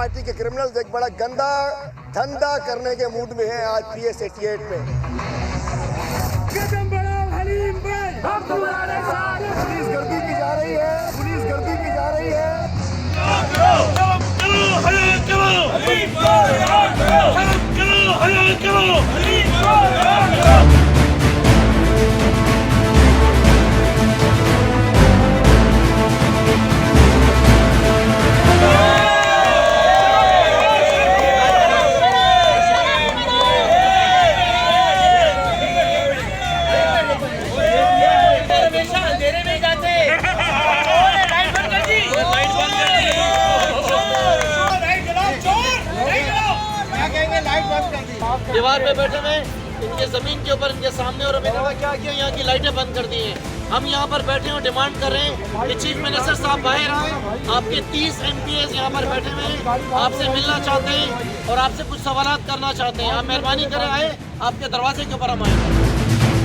Party के criminals एक बड़ा गंदा धंधा करने के मूड में है आज PS 88 में। कदम बढ़ाओ हलीम भाई, हम तुम्हारे साथ। पुलिस गर्दी की जा रही है, पुलिस गर्दी की जा रही है। दीवार पे बैठे हुए इनके जमीन के ऊपर इनके सामने, और मैंने क्या किया, यहाँ की लाइटें बंद कर दी हैं। हम यहाँ पर बैठे और डिमांड कर रहे हैं कि चीफ मिनिस्टर साहब बाहर आए। आपके 30 MPs यहाँ पर बैठे हुए हैं, आपसे मिलना चाहते हैं और आपसे कुछ सवालात करना चाहते हैं। आप मेहरबानी करें, आए, आपके दरवाजे के ऊपर हम आए।